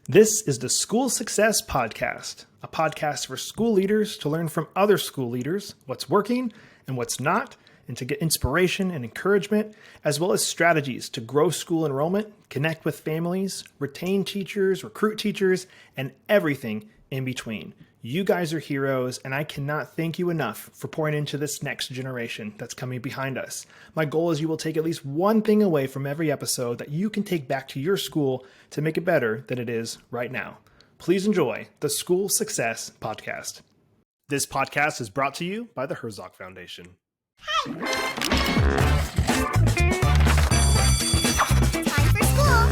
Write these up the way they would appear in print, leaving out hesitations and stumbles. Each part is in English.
This is the School Success Podcast, a podcast for school leaders to learn from other school leaders what's working and what's not, and to get inspiration and encouragement, as well as strategies to grow school enrollment, connect with families, retain teachers, recruit teachers, and everything in between. You guys are heroes, and I cannot thank you enough for pouring into this next generation that's coming behind us. My goal is you will take at least one thing away from every episode that you can take back to your school to make it better than it is right now. Please enjoy the School Success Podcast. This podcast is brought to you by the Herzog Foundation. Time for school.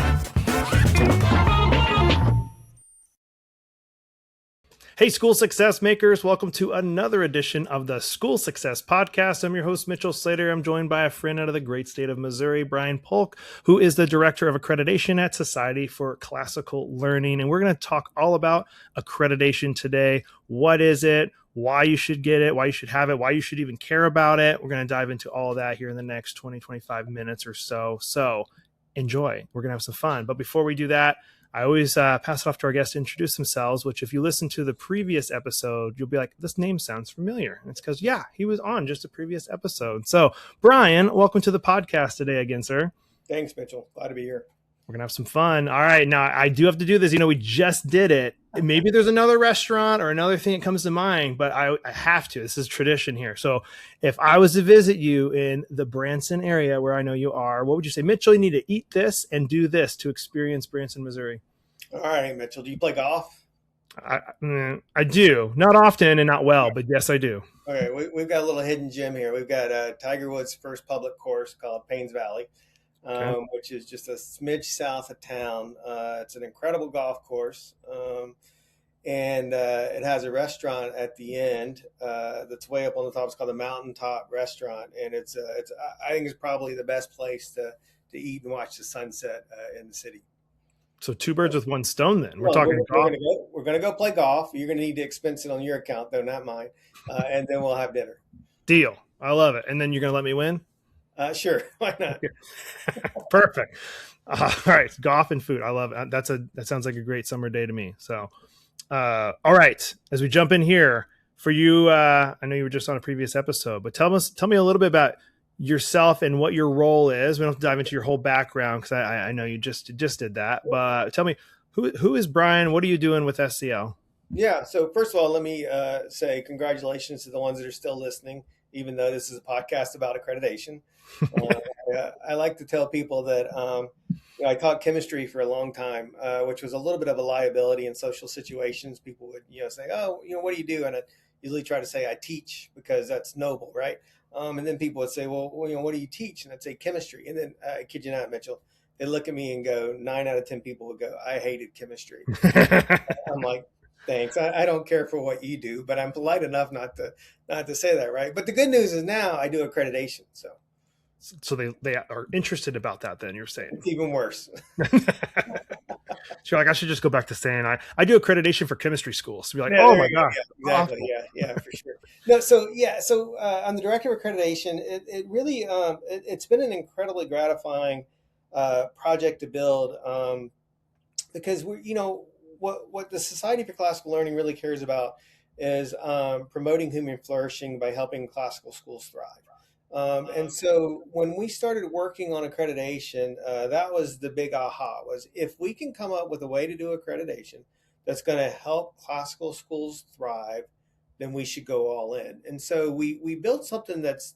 Hey, School Success Makers. Welcome to another edition of the School Success Podcast. I'm your host, Mitchell Slater. I'm joined by a friend out of the great state of Missouri, Brian Polk, who is the Director of Accreditation at Society for Classical Learning. And we're going to talk all about accreditation today. What is it? Why you should get it, why you should have it, why you should even care about it. We're going to dive into all of that here in the next 25 minutes or so. So enjoy. We're going to have some fun. But before we do that, I always pass it off to our guests to introduce themselves, which if you listen to the previous episode, you'll be like, this name sounds familiar. And it's because, yeah, he was on just a previous episode. So Brian, welcome to the podcast today again, sir. Thanks, Mitchell. Glad to be here. We're going to have some fun. All right. Now, I do have to do this. We just did it. Maybe there's another restaurant or another thing that comes to mind, but I have to. This is tradition here. So if I was to visit you in the Branson area where I know you are, what would you say? Mitchell, you need to eat this and do this to experience Branson, Missouri. All right, Mitchell. Do you play golf? I do. Not often and not well, but yes, I do. Okay. We've got a little hidden gem here. We've got Tiger Woods' first public course called Paynes Valley. Which is just a smidge south of town. It's an incredible golf course, and it has a restaurant at the end that's way up on the top. It's called the Mountaintop Restaurant, and I think it's probably the best place to eat and watch the sunset in the city. So two birds with one stone. Then we're going to go play golf. You're going to need to expense it on your account, though, not mine, and then we'll have dinner. Deal. I love it. And then you're going to let me win. Sure. Why not? Perfect. All right. Golf and food. I love it. That sounds like a great summer day to me. So, all right. As we jump in here for you, I know you were just on a previous episode, but tell me a little bit about yourself and what your role is. We don't have to dive into your whole background because I know you just did that, but tell me who is Brian? What are you doing with SCL? Yeah. So first of all, let me say congratulations to the ones that are still listening, even though this is a podcast about accreditation. I like to tell people that I taught chemistry for a long time, which was a little bit of a liability in social situations. People would say, oh, what do you do? And I usually try to say I teach because that's noble, right? And then people would say, well, what do you teach? And I'd say chemistry. And then I kid you not, Mitchell, they look at me and go, 9 out of 10 people would go, I hated chemistry. I'm like, thanks. I don't care for what you do, but I'm polite enough not to say that, right? But the good news is now I do accreditation, so they are interested about that. Then you're saying it's even worse. So you're like, I should just go back to saying I do accreditation for chemistry schools. So you're like, oh my gosh, yeah, exactly, yeah, for sure. No, so I'm the director of accreditation. It really it's been an incredibly gratifying project to build because what the Society for Classical Learning really cares about is promoting human flourishing by helping classical schools thrive. And so when we started working on accreditation, that was the big aha, was if we can come up with a way to do accreditation that's going to help classical schools thrive, then we should go all in. And so we built something that's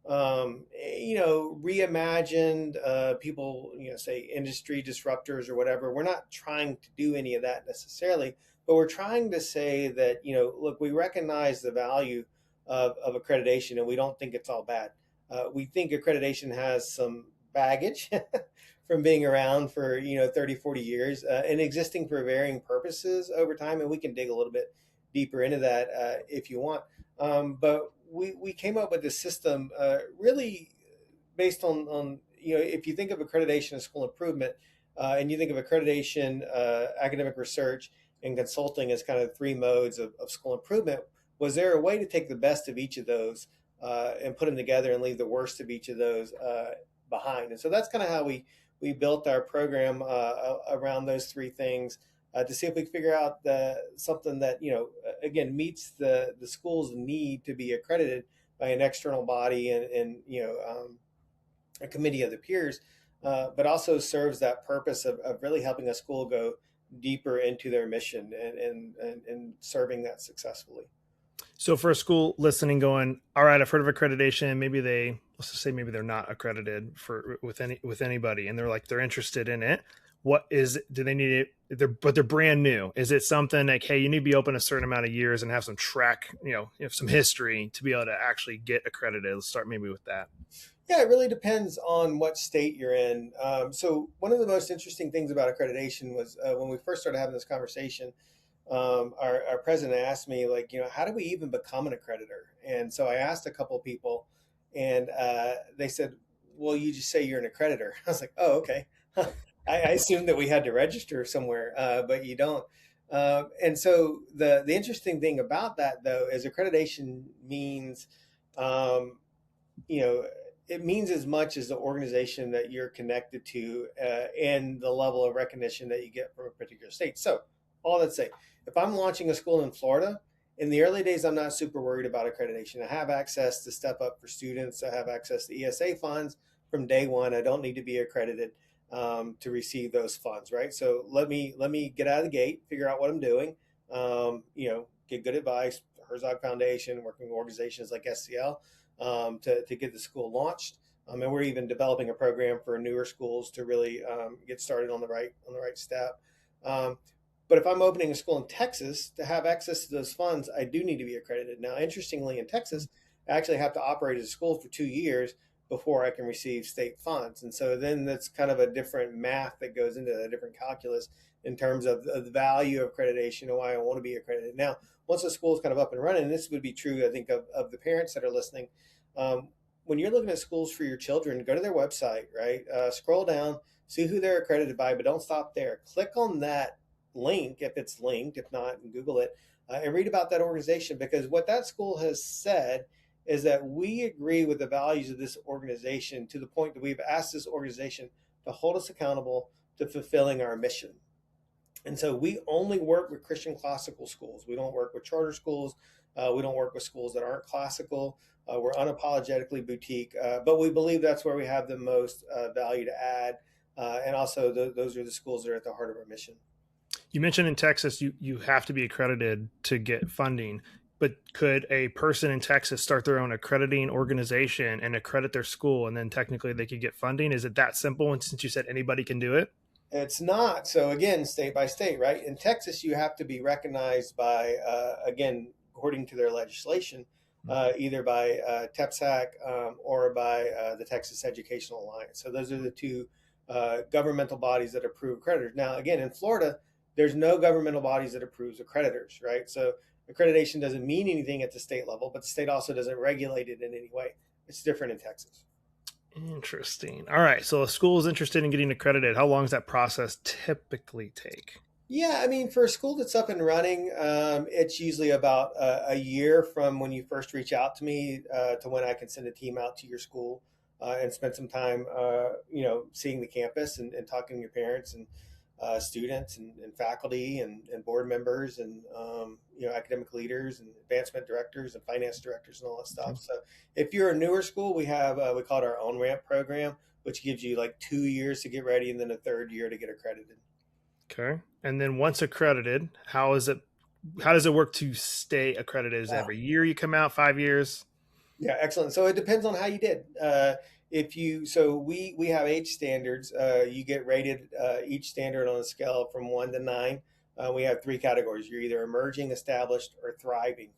reimagined. People say industry disruptors or whatever. We're not trying to do any of that necessarily, but we're trying to say that look, we recognize the value of accreditation, and we don't think it's all bad. We think accreditation has some baggage from being around for 30, 40 years and existing for varying purposes over time, and we can dig a little bit deeper into that if you want. But we came up with this system really based on if you think of accreditation as school improvement, and you think of accreditation, academic research, and consulting as kind of three modes of school improvement. Was there a way to take the best of each of those and put them together and leave the worst of each of those behind? And so that's kind of how we we built our program around those three things to see if we can figure out something that, again, meets the school's need to be accredited by an external body and a committee of the peers, but also serves that purpose of really helping a school go deeper into their mission and serving that successfully. So for a school listening, going, all right, I've heard of accreditation. Let's just say maybe they're not accredited with anybody, and they're interested in it. What is it? Do they need it? But they're brand new. Is it something like, hey, you need to be open a certain amount of years and have some some history to be able to actually get accredited? Let's start maybe with that. Yeah, it really depends on what state you're in. So one of the most interesting things about accreditation was when we first started having this conversation, our president asked me, like, how do we even become an accreditor? And so I asked a couple of people, and they said, well, you just say you're an accreditor. I was like, oh, okay. I assumed that we had to register somewhere, but you don't. And so the interesting thing about that, though, is accreditation means, it means as much as the organization that you're connected to and the level of recognition that you get from a particular state. So all that say, if I'm launching a school in Florida, in the early days, I'm not super worried about accreditation. I have access to Step Up for Students. I have access to ESA funds from day one. I don't need to be accredited to receive those funds, right? So let me get out of the gate, figure out what I'm doing, get good advice, Herzog Foundation, working with organizations like SCL to get the school launched. And we're even developing a program for newer schools to really get started on the right step. But if I'm opening a school in Texas, to have access to those funds, I do need to be accredited. Now, interestingly, in Texas, I actually have to operate as a school for 2 years before I can receive state funds. And so then that's kind of a different math that goes into a different calculus in terms of the value of accreditation and why I want to be accredited. Now, once the school is kind of up and running, and this would be true, I think, of the parents that are listening, when you're looking at schools for your children, go to their website, right? Scroll down, see who they're accredited by, but don't stop there. Click on that link if it's linked. If not, Google it and read about that organization, because what that school has said is that we agree with the values of this organization to the point that we've asked this organization to hold us accountable to fulfilling our mission. And so we only work with Christian classical schools. We don't work with charter schools. We don't work with schools that aren't classical. We're unapologetically boutique, but we believe that's where we have the most value to add. And also those are the schools that are at the heart of our mission. You mentioned in Texas, you have to be accredited to get funding, but could a person in Texas start their own accrediting organization and accredit their school, and then technically they could get funding? Is it that simple? And since you said anybody can do it? It's not. So again, state by state, right? In Texas, you have to be recognized by, again, according to their legislation, either by TEPSAC or by the Texas Educational Alliance. So those are the two governmental bodies that approve accreditors. Now, again, in Florida, there's no governmental bodies that approves accreditors, right? So accreditation doesn't mean anything at the state level, but the state also doesn't regulate it in any way. It's different in Texas. Interesting. All right. So a school is interested in getting accredited. How long does that process typically take? Yeah, I mean, for a school that's up and running, it's usually about a year from when you first reach out to me to when I can send a team out to your school and spend some time, seeing the campus and talking to your parents and students and faculty and board members and academic leaders and advancement directors and finance directors and all that stuff. So if you're a newer school, we have we call it our own ramp program, which gives you like 2 years to get ready and then a third year to get accredited. Okay. And then once accredited, how does it work to stay accredited? Is it every year you come out, 5 years? Yeah, excellent. So it depends on how you did. We have age standards. You get rated each standard on a scale from 1 to 9. We have 3 categories. You're either emerging, established, or thriving.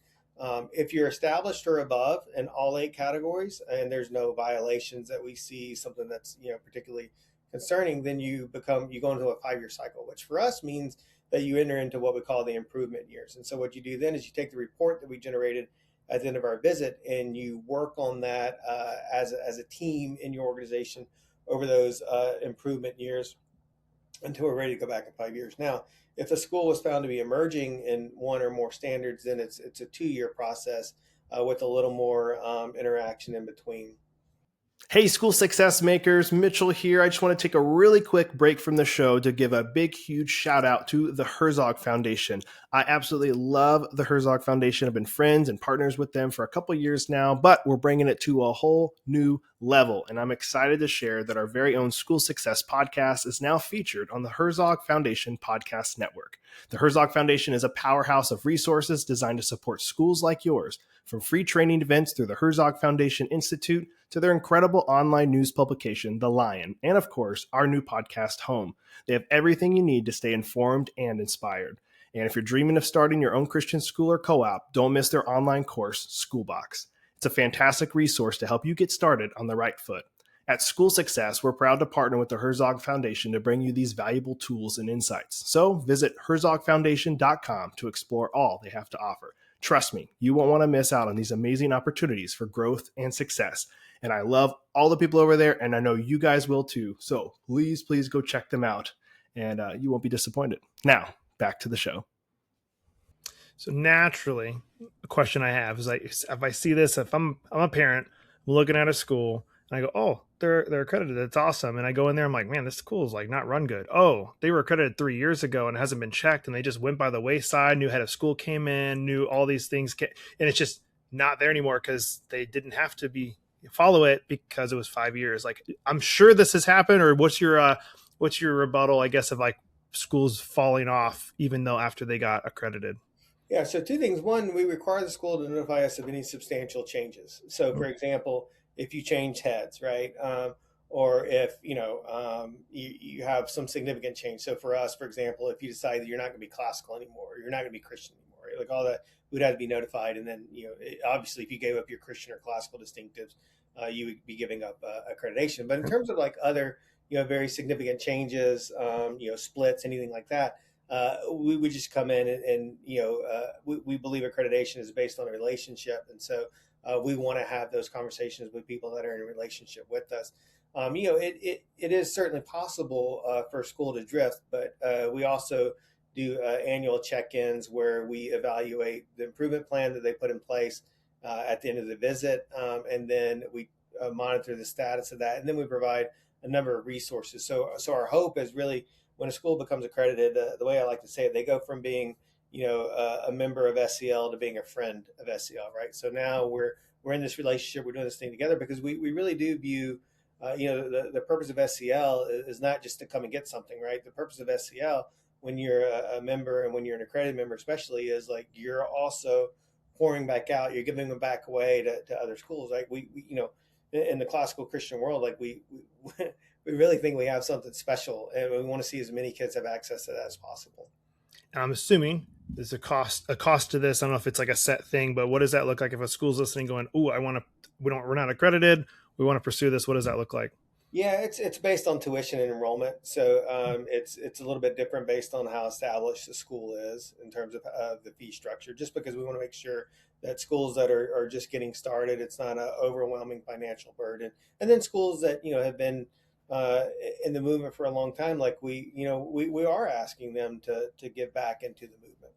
If you're established or above in all 8 categories, and there's no violations that we see, something that's particularly concerning, then you go into a 5-year cycle, which for us means that you enter into what we call the improvement years. And so what you do then is you take the report that we generated at the end of our visit, and you work on that as a team in your organization over those improvement years until we're ready to go back in 5 years. Now, if a school was found to be emerging in 1 or more standards, then it's a 2-year process with a little more interaction in between. Hey, school success makers, Mitchell here. I just want to take a really quick break from the show to give a big, huge shout out to the Herzog Foundation. I absolutely love the Herzog Foundation. I've been friends and partners with them for a couple years now, but we're bringing it to a whole new level. And I'm excited to share that our very own School Success podcast is now featured on the Herzog Foundation Podcast Network. The Herzog Foundation is a powerhouse of resources designed to support schools like yours, from free training events through the Herzog Foundation Institute to their incredible online news publication, The Lion, and of course, our new podcast, Home. They have everything you need to stay informed and inspired. And if you're dreaming of starting your own Christian school or co-op, don't miss their online course, Schoolbox. It's a fantastic resource to help you get started on the right foot. At School Success, we're proud to partner with the Herzog Foundation to bring you these valuable tools and insights. So visit herzogfoundation.com to explore all they have to offer. Trust me, you won't want to miss out on these amazing opportunities for growth and success. And I love all the people over there, and I know you guys will too. So please go check them out, and you won't be disappointed. Now, back to the show. So naturally, the question I have is like, if I see this, if I'm a parent looking at a school, and I go, oh, they're accredited. That's awesome. And I go in there, I'm like, man, this school is like not run good. Oh, they were accredited 3 years ago and it hasn't been checked, and they just went by the wayside. New head of school came in, knew all these things, and it's just not there anymore because they didn't have to follow it because it was 5 years. Like, I'm sure this has happened. Or what's your rebuttal, I guess, of like schools falling off even though after they got accredited? Yeah, so two things. One, we require the school to notify us of any substantial changes. So, for example, if you change heads, right? Or if, you have some significant change. So for us, for example, if you decide that you're not going to be classical anymore, or you're not going to be Christian anymore, right? Like all that, we'd have to be notified. And then, obviously, if you gave up your Christian or classical distinctives, you would be giving up accreditation. But in terms of like other, very significant changes, splits, anything like that, we would just come in and we believe accreditation is based on a relationship. And so we want to have those conversations with people that are in a relationship with us. It is certainly possible for a school to drift, but we also do annual check-ins where we evaluate the improvement plan that they put in place at the end of the visit, and then we monitor the status of that, and then we provide a number of resources. So our hope is really, when a school becomes accredited, the way I like to say it, they go from being a member of SCL to being a friend of SCL, right? So now we're in this relationship, we're doing this thing together because we really do view, the purpose of SCL is not just to come and get something, right? The purpose of SCL, when you're a member and when you're an accredited member especially, is like you're also pouring back out, you're giving them back away to other schools. Like we in the classical Christian world, like we really think we have something special, and we want to see as many kids have access to that as possible. And I'm assuming there's a cost to this. I don't know if it's like a set thing, but what does that look like if a school's listening going, oh, we're not accredited, we want to pursue this? What does that look like? Yeah, it's based on tuition and enrollment. So it's a little bit different based on how established the school is in terms of the fee structure, just because we want to make sure that schools that are just getting started, it's not an overwhelming financial burden. And then schools that, have been in the movement for a long time, like we are asking them to give back into the movement.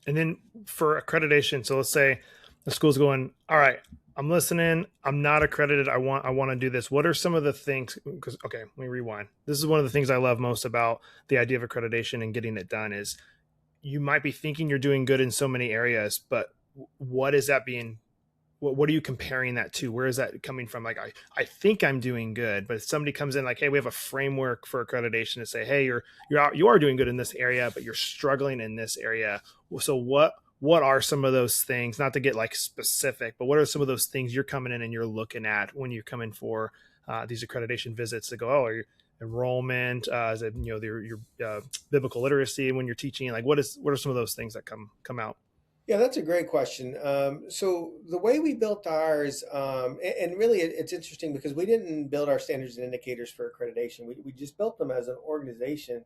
And then for accreditation, so let's say the school's going, all right, I'm listening, I'm not accredited, I want to do this. What are some of the things? Because, okay, let me rewind. This is one of the things I love most about the idea of accreditation and getting it done is you might be thinking you're doing good in so many areas, but what is that being? What are you comparing that to? Where is that coming from? Like, I think I'm doing good, but if somebody comes in like, hey, we have a framework for accreditation to say, hey, you are doing good in this area, but you're struggling in this area. So what are some of those things? Not to get like specific, but what are some of those things you're coming in and you're looking at when you come in for these accreditation visits to go, oh, are you enrollment, is it, your biblical literacy when you're teaching? Like, what are some of those things that come out? Yeah, that's a great question. So the way we built ours, and really it's interesting because we didn't build our standards and indicators for accreditation. We just built them as an organization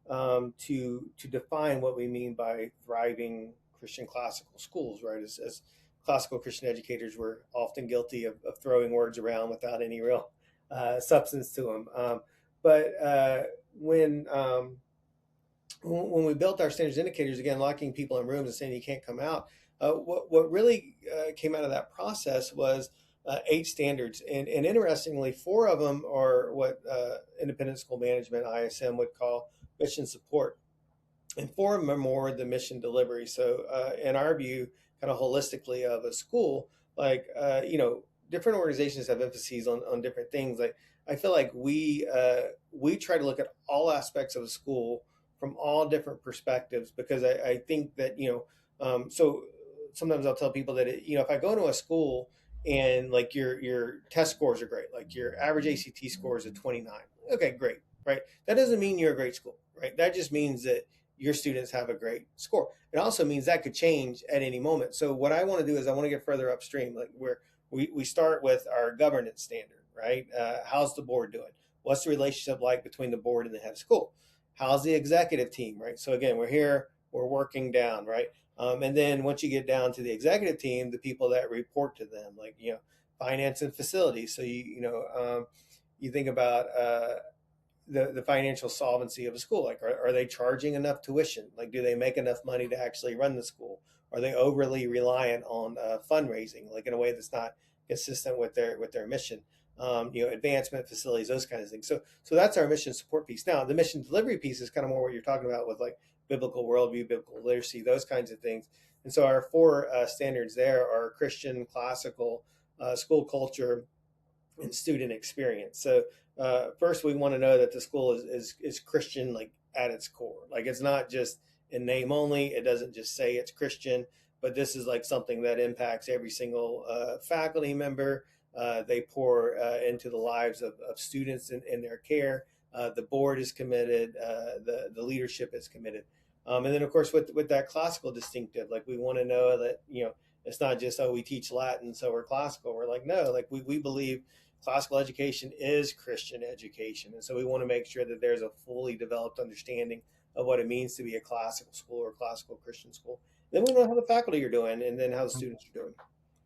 to define what we mean by thriving Christian classical schools, right? As classical Christian educators, we're often guilty of throwing words around without any real substance to them. But when we built our standards indicators, again, locking people in rooms and saying you can't come out, what really came out of that process was 8 standards. And interestingly, 4 of them are what independent school management, ISM, would call mission support. And 4 of them are more the mission delivery. So in our view, kind of holistically of a school, like, different organizations have emphases on different things. Like, I feel like we try to look at all aspects of a school from all different perspectives, because I think that, so sometimes I'll tell people that, if I go to a school and like your test scores are great, like your average ACT score is a 29. Okay, great, right? That doesn't mean you're a great school, right? That just means that your students have a great score. It also means that could change at any moment. So what I want to do is I want to get further upstream, like where we start with our governance standard, right? How's the board doing? What's the relationship like between the board and the head of school? How's the executive team, right? So again, we're here, we're working down, right? And then once you get down to the executive team, the people that report to them, like, finance and facilities. So you think about the financial solvency of a school. Like, are they charging enough tuition? Like, do they make enough money to actually run the school? Are they overly reliant on fundraising, like in a way that's not consistent with their mission? Advancement facilities, those kinds of things. So that's our mission support piece. Now, the mission delivery piece is kind of more what you're talking about with like biblical worldview, biblical literacy, those kinds of things. And so our 4 standards there are Christian, classical, school culture, and student experience. So first, we want to know that the school is Christian, like at its core. Like, it's not just in name only. It doesn't just say it's Christian, but this is like something that impacts every single faculty member. They pour into the lives of students in their care. The board is committed. The leadership is committed. And then, of course, with that classical distinctive, like, we want to know that, it's not just, oh, we teach Latin, so we're classical. We're like, no, like we believe classical education is Christian education. And so we want to make sure that there's a fully developed understanding of what it means to be a classical school or classical Christian school. Then we know how the faculty are doing, and then how the students are doing.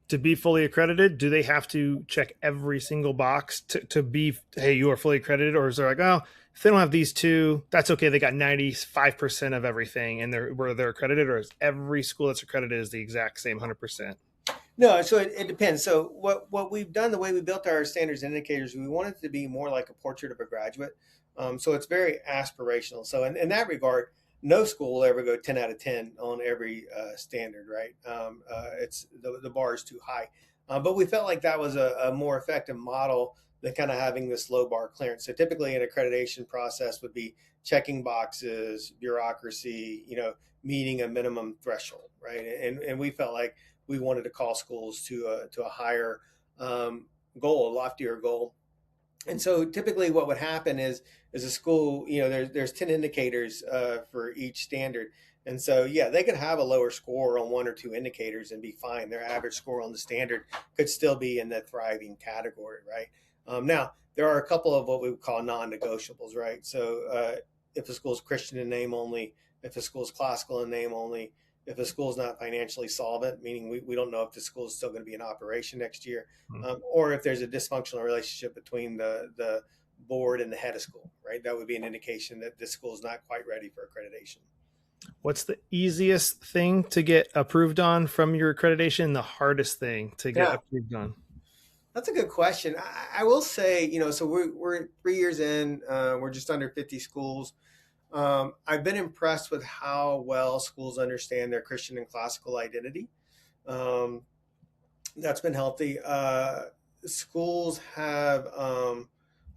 To be fully accredited, do they have to check every single box to be, hey, you are fully accredited? Or is there like, oh, if they don't have these 2, that's okay. They got 95% of everything and they're accredited? Or is every school that's accredited is the exact same 100%? No, so it depends. So what we've done, the way we built our standards and indicators, we want it to be more like a portrait of a graduate. So it's very aspirational. So in that regard, no school will ever go 10 out of 10 on every standard, right? It's the bar is too high. But we felt like that was a more effective model than kind of having this low bar clearance. So typically an accreditation process would be checking boxes, bureaucracy, meeting a minimum threshold, right? And we felt like we wanted to call schools to a higher goal, a loftier goal. And so typically what would happen is a school, there's 10 indicators for each standard. And so, yeah, they could have a lower score on 1 or 2 indicators and be fine. Their average score on the standard could still be in the thriving category, right? Now, there are a couple of what we would call non-negotiables, right? So if a school is Christian in name only, if a school is classical in name only, if a school is not financially solvent, meaning we don't know if the school is still going to be in operation next year, or if there's a dysfunctional relationship between the board and the head of school, right? That would be an indication that this school is not quite ready for accreditation. What's the easiest thing to get approved on from your accreditation? The hardest thing to get approved on? That's a good question. I will say, so we're 3 years in, we're just under 50 schools. I've been impressed with how well schools understand their Christian and classical identity. That's been healthy. Schools have,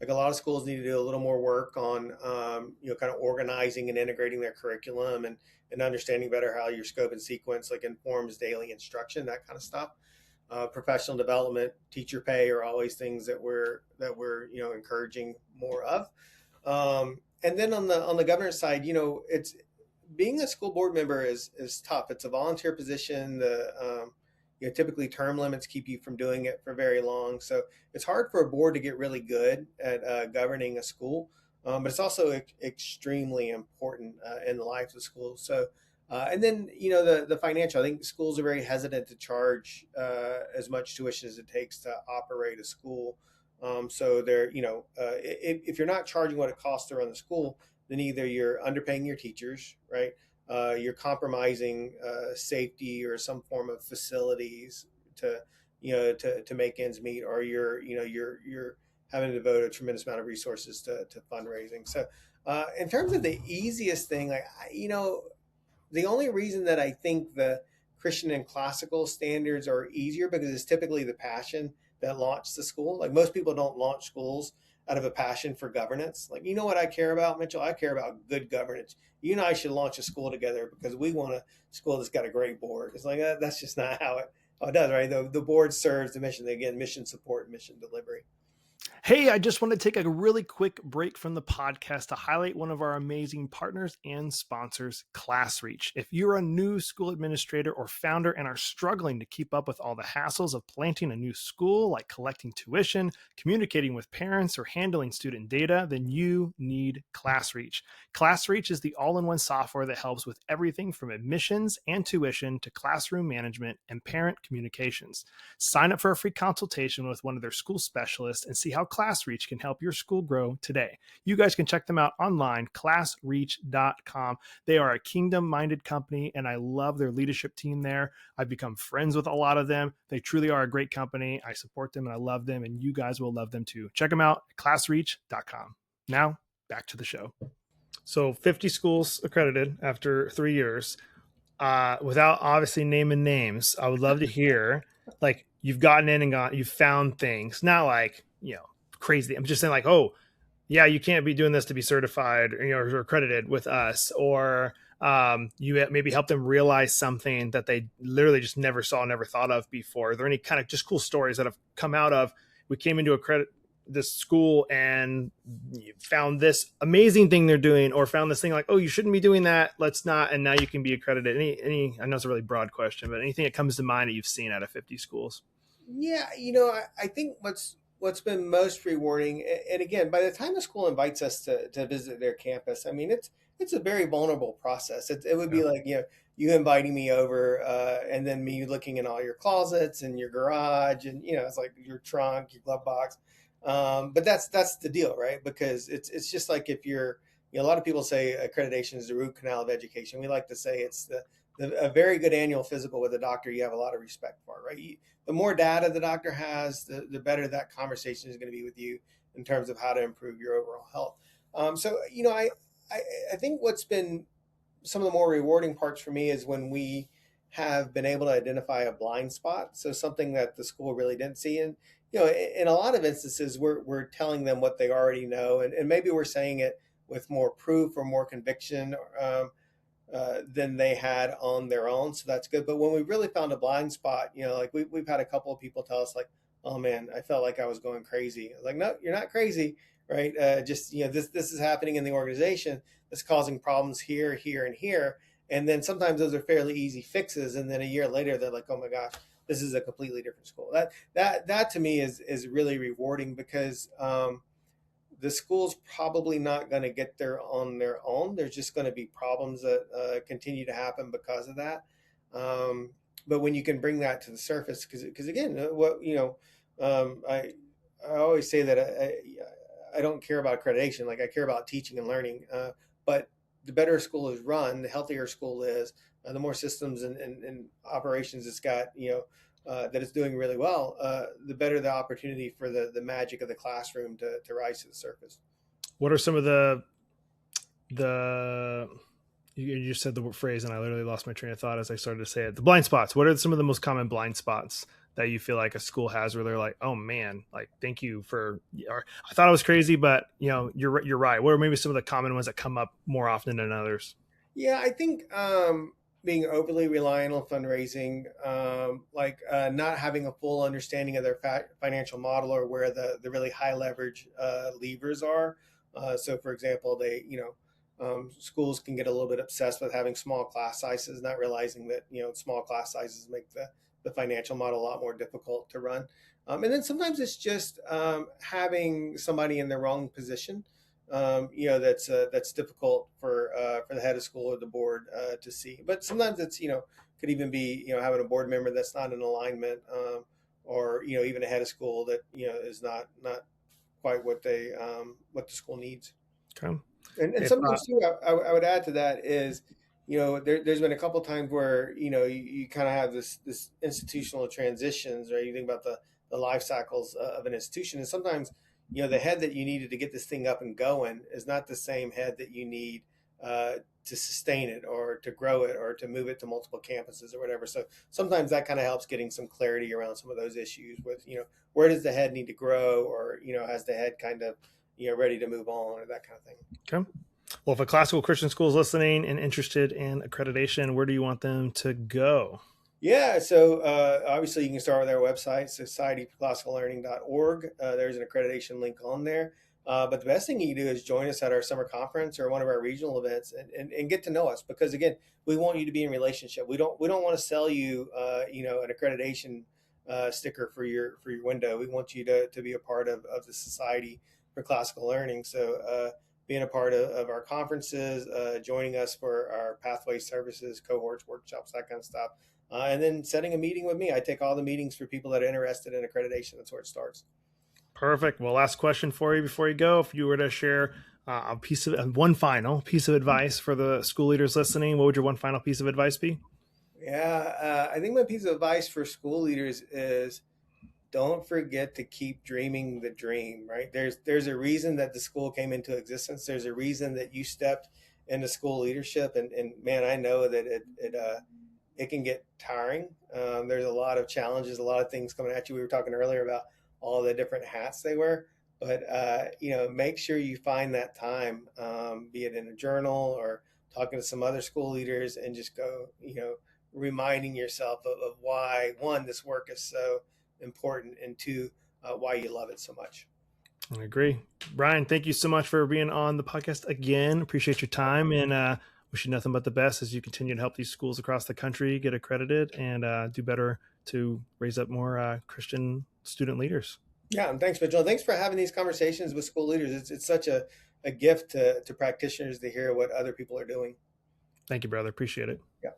like a lot of schools need to do a little more work on, kind of organizing and integrating their curriculum and understanding better how your scope and sequence like informs daily instruction, that kind of stuff. Professional development, teacher pay are always things that we're encouraging more of. And then on the governance side, it's being a school board member is tough. It's a volunteer position. Typically term limits keep you from doing it for very long. So it's hard for a board to get really good at governing a school, but it's also extremely important in the life of the school. So, and then, the financial, I think schools are very hesitant to charge as much tuition as it takes to operate a school. So they're, if you're not charging what it costs to run the school, then either you're underpaying your teachers, right? You're compromising safety or some form of facilities to, to make ends meet, or you're having to devote a tremendous amount of resources to fundraising. So in terms of the easiest thing, the only reason that I think the Christian and classical standards are easier because it's typically the passion that launched the school. Like most people don't launch schools out of a passion for governance. Like, you know what I care about, Mitchell? I care about good governance. You and I should launch a school together because we want a school that's got a great board. It's like, that's just not how it does, right? The board serves the mission, again, mission support, mission delivery. Hey, I just want to take a really quick break from the podcast to highlight one of our amazing partners and sponsors, ClassReach. If you're a new school administrator or founder and are struggling to keep up with all the hassles of planting a new school, like collecting tuition, communicating with parents, or handling student data, then you need ClassReach. ClassReach is the all-in-one software that helps with everything from admissions and tuition to classroom management and parent communications. Sign up for a free consultation with one of their school specialists and see how ClassReach can help your school grow today. You guys can check them out online, classreach.com. They are a kingdom-minded company, and I love their leadership team there. I've become friends with a lot of them. They truly are a great company. I support them, and I love them, and you guys will love them too. Check them out at classreach.com. Now, back to the show. So 50 schools accredited after 3 years. Without obviously naming names, I would love to hear, like, you've gotten in and you've found things, not like, crazy. I'm just saying, like, oh yeah, you can't be doing this to be certified or accredited with us, or you maybe help them realize something that they literally just never saw, never thought of before. Are there any kind of just cool stories that have come out of, we came into this school and found this amazing thing they're doing, or found this thing like, oh, you shouldn't be doing that, let's not, and now you can be accredited? Any I know it's a really broad question, but anything that comes to mind that you've seen out of 50 schools? Yeah, I think what's been most rewarding, and again, by the time the school invites us to visit their campus, I mean, it's a very vulnerable process. It would be like, you inviting me over, and then me looking in all your closets and your garage, and it's like your trunk, your glove box. But that's the deal, right? Because it's just like, if you're, a lot of people say accreditation is the root canal of education. We like to say it's a very good annual physical with a doctor you have a lot of respect for, right? The more data the doctor has, the better that conversation is going to be with you in terms of how to improve your overall health. So, I think what's been some of the more rewarding parts for me is when we have been able to identify a blind spot. So something that the school really didn't see. And, in a lot of instances, we're telling them what they already know. And maybe we're saying it with more proof or more conviction than they had on their own. So that's good. But when we really found a blind spot, like we've had a couple of people tell us, like, oh man, I felt like I was going crazy. I was like, no, you're not crazy, right? Just, this is happening in the organization that's causing problems here, here, and here. And then sometimes those are fairly easy fixes. And then a year later, they're like, oh my gosh, this is a completely different school. That to me is really rewarding, because the school's probably not going to get there on their own. There's just going to be problems that continue to happen because of that. But when you can bring that to the surface, because again, I always say that I don't care about accreditation. Like, I care about teaching and learning. But the better a school is run, the healthier a school is, the more systems and operations it's got, that it's doing really well, the better the opportunity for the magic of the classroom to rise to the surface. What are some of you just said the phrase and I literally lost my train of thought as I started to say it. The blind spots. What are some of the most common blind spots that you feel like a school has where they're like, oh man, like, thank you for, or I thought I was crazy, but you're right. What are maybe some of the common ones that come up more often than others? Yeah, I think being overly reliant on fundraising, not having a full understanding of their financial model, or where the really high leverage levers are. So, for example, schools can get a little bit obsessed with having small class sizes, not realizing that small class sizes make the financial model a lot more difficult to run. And then sometimes it's just having somebody in the wrong position. That's difficult for the head of school or the board to see. But sometimes it's could even be having a board member that's not in alignment, or even a head of school that is not quite what the school needs. Okay. And sometimes too, I would add to that is there's been a couple times where, you kind of have this institutional transitions, right? You think about the life cycles of an institution, and sometimes, the head that you needed to get this thing up and going is not the same head that you need to sustain it or to grow it or to move it to multiple campuses or whatever. So sometimes that kind of helps getting some clarity around some of those issues with, where does the head need to grow, or, has the head kind of, ready to move on, or that kind of thing. Okay. Well, if a classical Christian school is listening and interested in accreditation, where do you want them to go? Yeah, so obviously you can start with our website, societyforclassicallearning.org. There's an accreditation link on there. But the best thing you can do is join us at our summer conference or one of our regional events, and get to know us, because again, we want you to be in relationship. We don't want to sell you an accreditation sticker for your window. We want you to be a part of the Society for Classical Learning. So being a part of our conferences, joining us for our pathway services, cohorts, workshops, that kind of stuff. And then setting a meeting with me. I take all the meetings for people that are interested in accreditation. That's where it starts. Perfect. Well, last question for you before you go. If you were to share one final piece of advice for the school leaders listening, what would your one final piece of advice be? Yeah, I think my piece of advice for school leaders is don't forget to keep dreaming the dream, right? There's a reason that the school came into existence. There's a reason that you stepped into school leadership. And man, I know that it can get tiring. There's a lot of challenges, a lot of things coming at you. We were talking earlier about all the different hats they wear, but make sure you find that time, be it in a journal or talking to some other school leaders, and just go, reminding yourself of why, one, this work is so important, and two, why you love it so much. I agree. Brian, thank you so much for being on the podcast again. Appreciate your time, and wish you nothing but the best as you continue to help these schools across the country get accredited and do better to raise up more Christian student leaders. Yeah, and thanks, Mitchell. Thanks for having these conversations with school leaders. It's such a gift to practitioners to hear what other people are doing. Thank you, brother. Appreciate it. Yeah.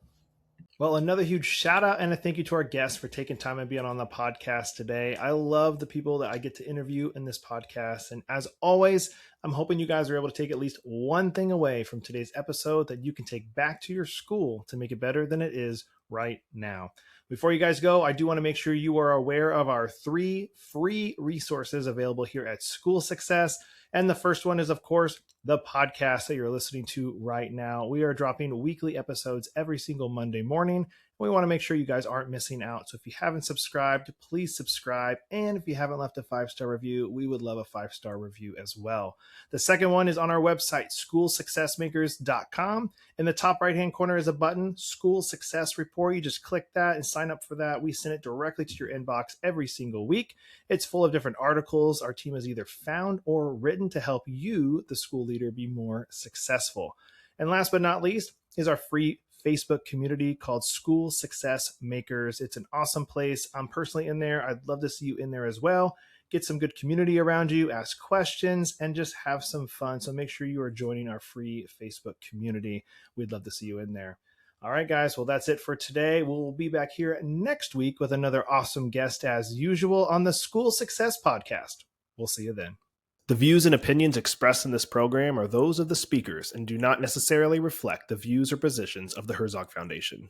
Well, another huge shout out and a thank you to our guests for taking time and being on the podcast today. I love the people that I get to interview in this podcast. And as always, I'm hoping you guys are able to take at least one thing away from today's episode that you can take back to your school to make it better than it is right now. Before you guys go, I do want to make sure you are aware of our 3 free resources available here at School Success. And the first one is, of course, the podcast that you're listening to right now. We are dropping weekly episodes every single Monday morning. We want to make sure you guys aren't missing out. So if you haven't subscribed, please subscribe. And if you haven't left a 5-star review, we would love a 5-star review as well. The second one is on our website, schoolsuccessmakers.com. In the top right-hand corner is a button, School Success Report. You just click that and sign up for that. We send it directly to your inbox every single week. It's full of different articles our team has either found or written to help you, the school leader, be more successful. And last but not least is our free Facebook community called School Success Makers. It's an awesome place. I'm personally in there. I'd love to see you in there as well. Get some good community around you, ask questions, and just have some fun. So make sure you are joining our free Facebook community. We'd love to see you in there. All right, guys. Well, that's it for today. We'll be back here next week with another awesome guest as usual on the School Success Podcast. We'll see you then. The views and opinions expressed in this program are those of the speakers and do not necessarily reflect the views or positions of the Herzog Foundation.